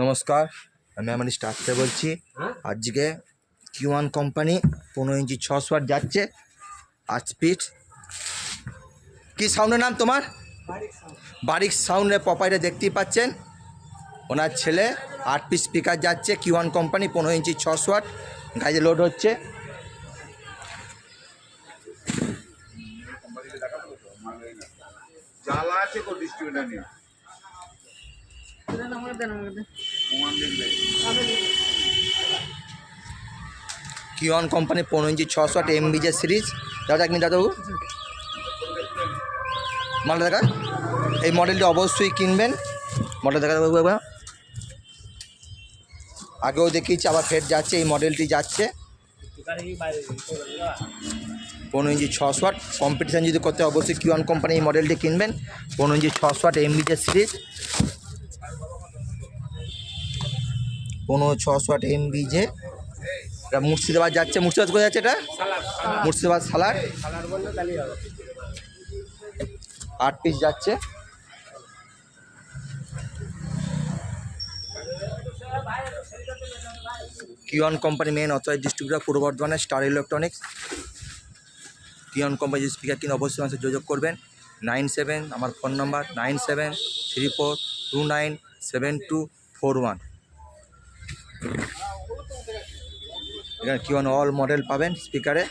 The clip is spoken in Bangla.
নমস্কার, আমি আমার স্টাফ থেকে বলছি। আজকে Q1 কোম্পানি 15 ইঞ্চি 600 ওয়াট যাচ্ছে 8 স্পিড। কি সাউন্ডের নাম তোমার? বারিক সাউন্ডের প্রপাইটা দেখতেই পাচ্ছেন। ওনার ছেলে 8 পিস স্পিকার যাচ্ছে Q1 কোম্পানি 15 ইঞ্চি 600 ওয়াট গাড়িতে লোড হচ্ছে। Q1 কোম্পানি 15 ইঞ্চি 600 ওয়াট MBJ সিরিজ। দাদা এক মিনিট দাদাবাবু, মালটা দেখা, এই মডেলটি অবশ্যই কিনবেন। মডেল দেখা দেবো একবার, আগেও দেখিয়েছি, আবার ফের যাচ্ছে, এই মডেলটি যাচ্ছে 15 ইঞ্চি 600 ওয়াট। কম্পিটিশান যদি করতে অবশ্যই Q1 কোম্পানি এই মডেলটি কিনবেন। 15 ইঞ্চি 600 watt MBJ series, 15 600 watt MBJ। এটা মুর্শিদাবাদ যাচ্ছে। মুর্শিদাবাদ কোথায় যাচ্ছে এটা? মুর্শিদাবাদ সালার। 8 পিস যাচ্ছে। Q1 company main authorise distributor পূর্ব বর্ধমানের star electronics. Q1 company speaker কিনে অবশ্যই আমাদের যোগাযোগ করবেন। 97 আমার ফোন নাম্বার 9734297241। এখানে Q1 অল মডেল পাবেন স্পিকারে।